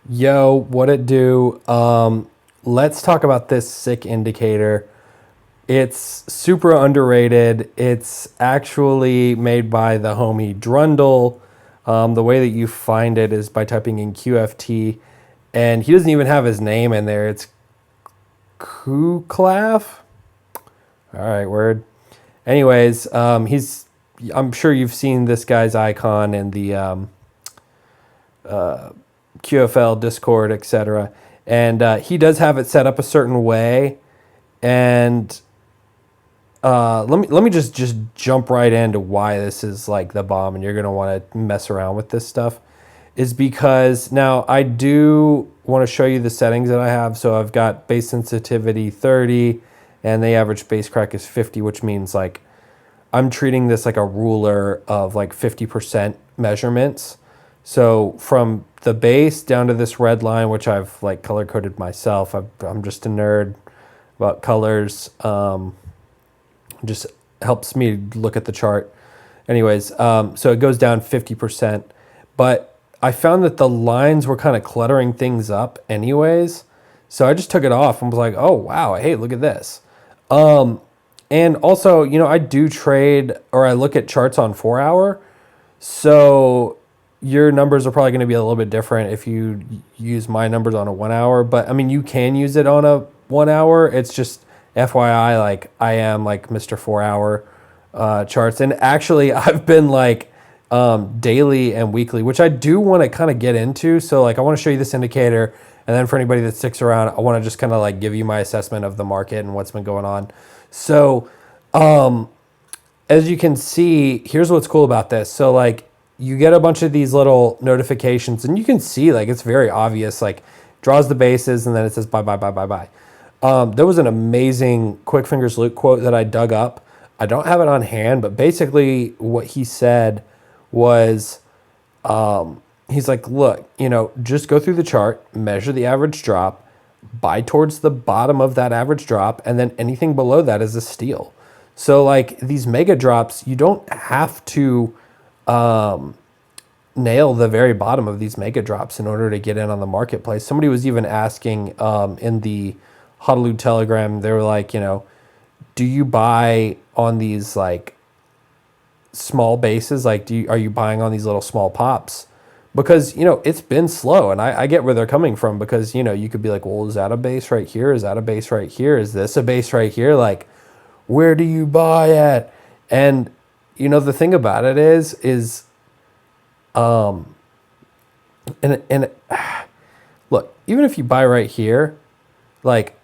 Yo, what it do? Let's talk about this sick indicator. It's super underrated. It's actually made by the homie Drundle. The way that you find it is by typing in QFT, and he doesn't even have his name in there. It's Kuklaf. All right, word. Anyways, he's. I'm sure you've seen this guy's icon in the QFL Discord, etc. And he does have it set up a certain way. And let me just jump right into why this is like the bomb, and you're gonna want to mess around with this stuff. Is because now I do want to show you the settings that I have. So I've got base sensitivity 30, and the average base crack is 50, which means like I'm treating this like a ruler of like 50% measurements. So from the base down to this red line, which I've like color coded myself. I'm just a nerd about colors. Just helps me look at the chart. Anyways, so it goes down 50%. But I found that the lines were kind of cluttering things up anyways. So I just took it off and was like, oh, wow, hey, look at this. And also, I do trade, or I look at charts on 4 hour. So your numbers are probably going to be a little bit different if you use my numbers on a 1 hour. But I mean, you can use it on a 1 hour. It's just FYI, like I am like Mr. 4 hour charts. And actually, I've been like daily and weekly, which I do want to kind of get into. So like I want to show you this indicator. And then for anybody that sticks around, I want to just kind of like give you my assessment of the market and what's been going on. So as you can see, here's what's cool about this. So like you get a bunch of these little notifications, and you can see like it's very obvious, like draws the bases and then it says bye, bye, bye, bye, bye. There was an amazing Quickfingers Luc quote that I dug up. I don't have it on hand, but basically what he said was, he's like, look, just go through the chart, measure the average drop, buy towards the bottom of that average drop, and then anything below that is a steal. So like these mega drops, you don't have to nail the very bottom of these mega drops in order to get in on the marketplace. Somebody was even asking in the Hodaloo Telegram, they were like, do you buy on these like small bases? Like, are you buying on these little small pops? Because, it's been slow, and I get where they're coming from, because, you could be like, well, is that a base right here? Is that a base right here? Is this a base right here? Like, where do you buy at? And, the thing about it is, and look, even if you buy right here, like,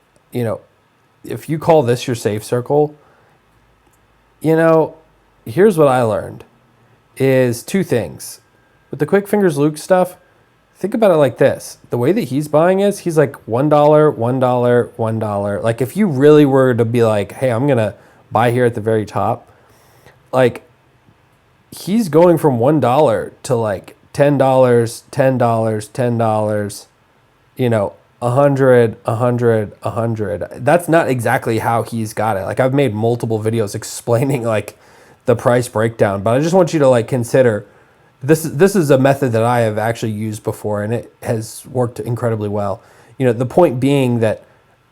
if you call this your safe circle, here's what I learned is two things. With the Quickfingers Luc stuff, think about it like this. The way that he's buying is he's like $1, $1, $1. Like if you really were to be like, hey, I'm going to buy here at the very top, like he's going from $1 to like $10, $10, $10, 100, 100, 100. That's not exactly how he's got it. Like I've made multiple videos explaining like the price breakdown, but I just want you to like consider this is a method that I have actually used before, and it has worked incredibly well. The point being that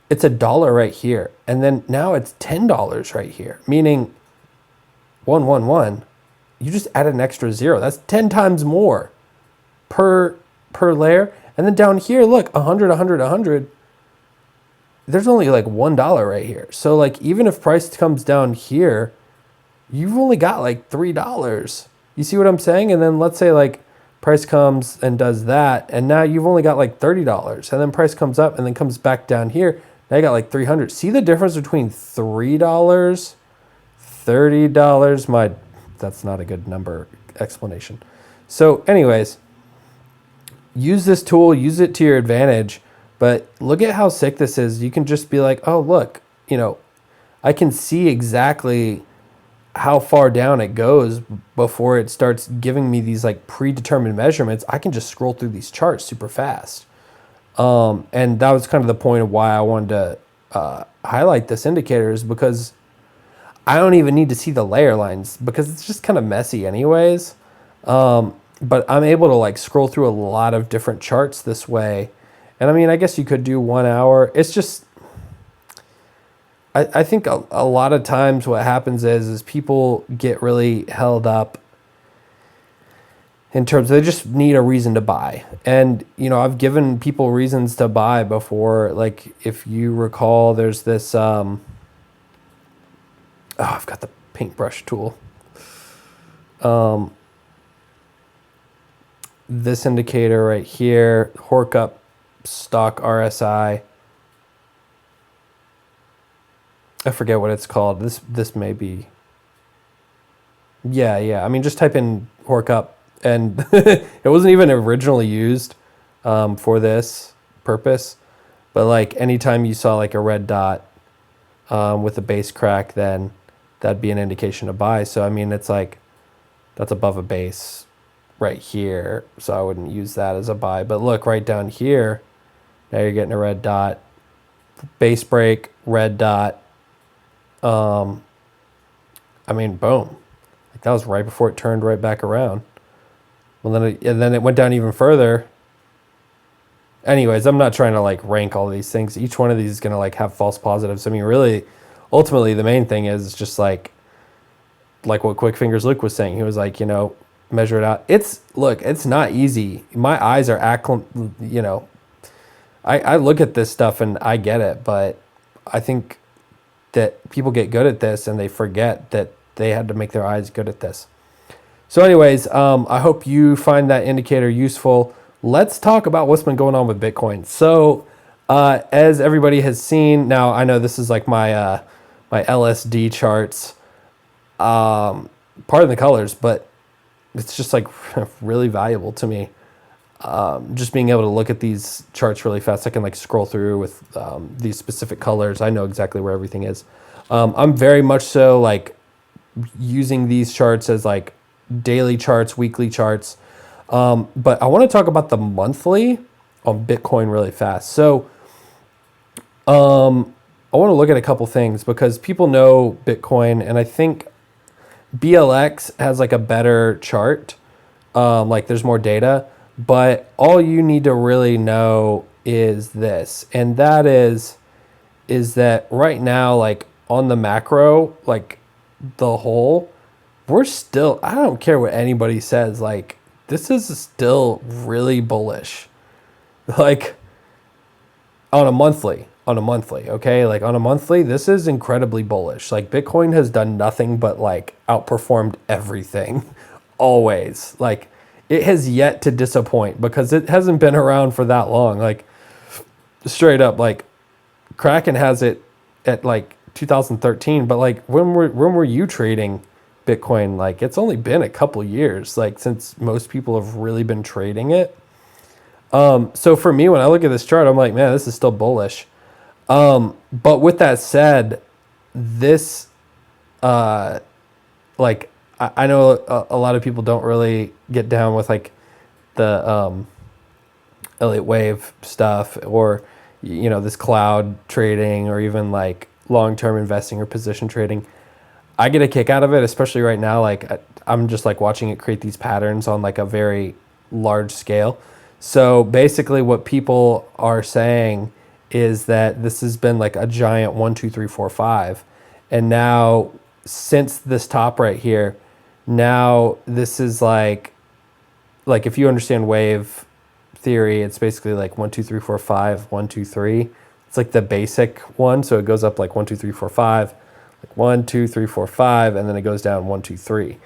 it's $1 right here, and then now it's $10 right here, meaning 111. You just add an extra zero. That's 10 times more per layer. And then down here, look, 100, 100, 100. There's only like $1 right here. So like even if price comes down here, you've only got like $3. You see what I'm saying? And then let's say like price comes and does that, and now you've only got like $30. And then price comes up and then comes back down here. Now you got like 300. See the difference between $3, $30? That's not a good number explanation. So anyways, use this tool, use it to your advantage, but look at how sick this is. You can just be like, oh, look, I can see exactly how far down it goes before it starts giving me these like predetermined measurements. I can just scroll through these charts super fast. And that was kind of the point of why I wanted to highlight this indicator, is because I don't even need to see the layer lines because it's just kind of messy anyways. but I'm able to like scroll through a lot of different charts this way. And I mean, I guess you could do 1 hour. It's just, I think a lot of times what happens is people get really held up in terms, they just need a reason to buy. And, you know, I've given people reasons to buy before. Like if you recall, there's this, oh, I've got the paintbrush tool. This indicator right here, Horkup stock RSI. I forget what it's called. This may be. Yeah. I mean, just type in Horkup, and it wasn't even originally used for this purpose. But like anytime you saw like a red dot with a base crack, then that'd be an indication to buy. So I mean, it's like that's above a base right here, so I wouldn't use that as a buy. But look right down here, now you're getting a red dot, base break, red dot. I mean, boom, like that was right before it turned right back around. Well, then it went down even further. Anyways, I'm not trying to like rank all these things. Each one of these is gonna like have false positives. I mean, really, ultimately, the main thing is just like what Quickfingers Luc was saying. He was like, you know, measure it out. Look, it's not easy. My eyes are you know, I look at this stuff and I get it, but I think that people get good at this and they forget that they had to make their eyes good at this. So anyways, I hope you find that indicator useful. Let's talk about what's been going on with Bitcoin. So as everybody has seen, now I know this is like my my LSD charts, pardon the colors, but it's just like really valuable to me. Just being able to look at these charts really fast. I can like scroll through with these specific colors. I know exactly where everything is. I'm very much so like using these charts as like daily charts, weekly charts. But I want to talk about the monthly on Bitcoin really fast. So I want to look at a couple things because people know Bitcoin, and I think BLX has like a better chart. Like there's more data. But all you need to really know is this, and that is that right now, like on the macro, like the whole, we're still, I don't care what anybody says, like this is still really bullish. Like on a monthly, okay? Like on a monthly, this is incredibly bullish. Like Bitcoin has done nothing but like outperformed everything always. Like it has yet to disappoint because it hasn't been around for that long. Like straight up, like Kraken has it at like 2013, but like when were you trading Bitcoin? Like it's only been a couple years, like since most people have really been trading it. So for me, when I look at this chart, I'm like, man, this is still bullish. But with that said, this, like, I know a lot of people don't really get down with like the Elliott wave stuff, or you know, this cloud trading, or even like long-term investing or position trading. I get a kick out of it, especially right now. Like I'm just like watching it create these patterns on like a very large scale. So basically what people are saying is that this has been like a giant 1, 2, 3, 4, 5. And now since this top right here, now this is like if you understand wave theory, it's basically like 1, 2, 3, 4, 5, 1, 2, 3. It's like the basic one. So it goes up like 1, 2, 3, 4, 5, like 1, 2, 3, 4, 5, and then it goes down 1, 2, 3. And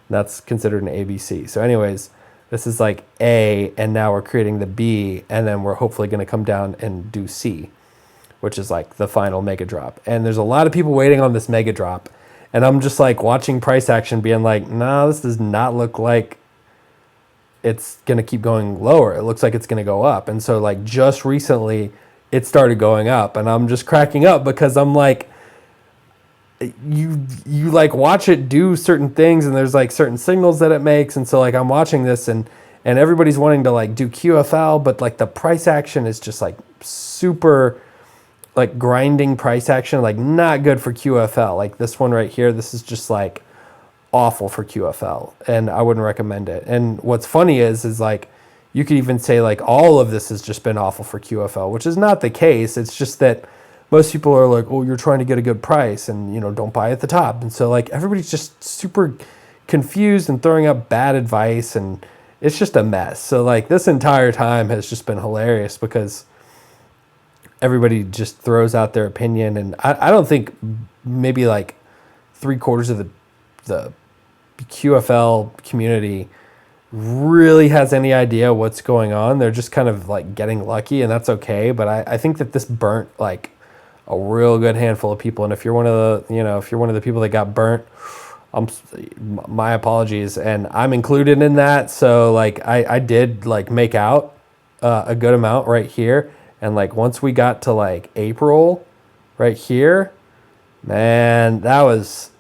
that's considered an ABC. So anyways, this is like A, and now we're creating the B, and then we're hopefully going to come down and do C, which is like the final mega drop. And there's a lot of people waiting on this mega drop. And I'm just like watching price action being like, no, this does not look like it's going to keep going lower. It looks like it's going to go up. And so like just recently it started going up, and I'm just cracking up because I'm like, you like watch it do certain things, and there's like certain signals that it makes. And so like I'm watching this, and everybody's wanting to like do QFL, but like the price action is just like super like grinding price action, like not good for QFL. Like this one right here, this is just like awful for QFL, and I wouldn't recommend it. And what's funny is like, you could even say like all of this has just been awful for QFL, which is not the case. It's just that most people are like, oh, you're trying to get a good price and, you know, don't buy at the top. And so like everybody's just super confused and throwing up bad advice, and it's just a mess. So like this entire time has just been hilarious because everybody just throws out their opinion. And I don't think maybe like 3/4 of the QFL community really has any idea what's going on. They're just kind of like getting lucky, and that's okay. But I think that this burnt like a real good handful of people. And if you're one of the, you know, if you're one of the people that got burnt, my apologies. And I'm included in that. So like I did like make out a good amount right here. And like once we got to like April right here, man, that was,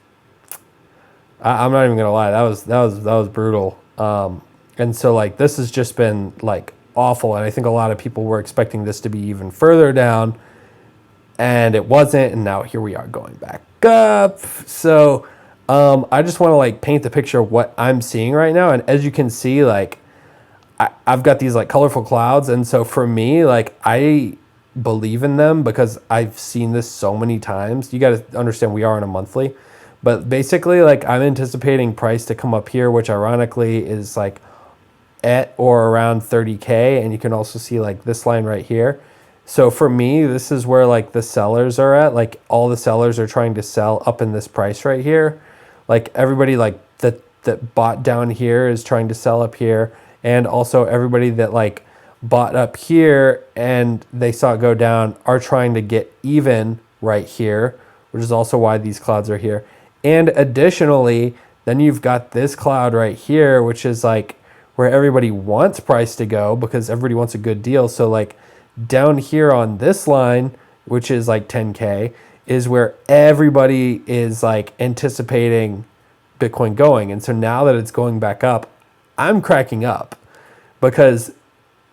I'm not even gonna lie, that was brutal. And so like this has just been like awful, and I think a lot of people were expecting this to be even further down, and it wasn't, and now here we are going back up. So I just want to like paint the picture of what I'm seeing right now, and as you can see, like I've got these like colorful clouds, and so for me, like I believe in them because I've seen this so many times. You got to understand we are on a monthly. But basically, like I'm anticipating price to come up here, which ironically is like at or around 30K. And you can also see like this line right here. So for me, this is where like the sellers are at. Like all the sellers are trying to sell up in this price right here. Like everybody like that bought down here is trying to sell up here. And also everybody that like bought up here and they saw it go down are trying to get even right here, which is also why these clouds are here. And additionally, then you've got this cloud right here, which is like where everybody wants price to go because everybody wants a good deal. So like down here on this line, which is like 10K, is where everybody is like anticipating Bitcoin going. And so now that it's going back up, I'm cracking up because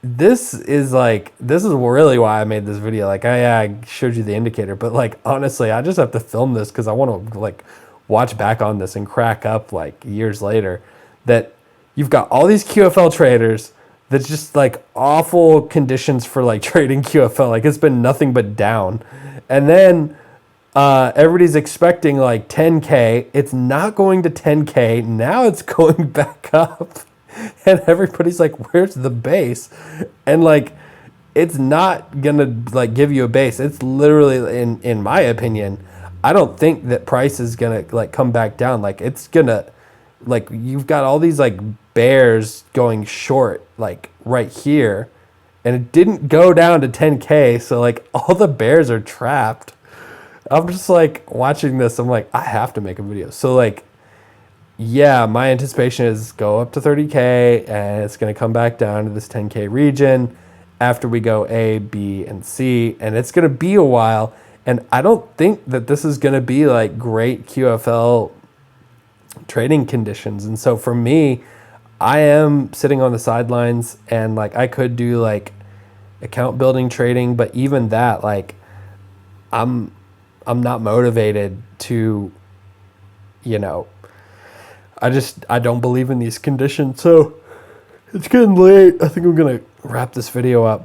this is really why I made this video. Like I showed you the indicator, but like honestly, I just have to film this because I want to like watch back on this and crack up like years later that you've got all these QFL traders that's just like awful conditions for like trading QFL. Like it's been nothing but down. And then everybody's expecting like 10K. It's not going to 10K. Now it's going back up. And everybody's like, where's the base? And like, it's not gonna like give you a base. It's literally, in my opinion, I don't think that price is gonna like come back down. Like it's gonna, like you've got all these like bears going short like right here, and it didn't go down to 10K. So like all the bears are trapped. I'm just like watching this. I'm like, I have to make a video. So like, yeah, my anticipation is go up to 30K and it's going to come back down to this 10K region after we go A, B, and C. And it's going to be a while. And I don't think that this is going to be like great QFL trading conditions. And so for me, I am sitting on the sidelines and like I could do like account building trading, but even that, like I'm not motivated to, you know, I don't believe in these conditions. So it's getting late. I think I'm going to wrap this video up.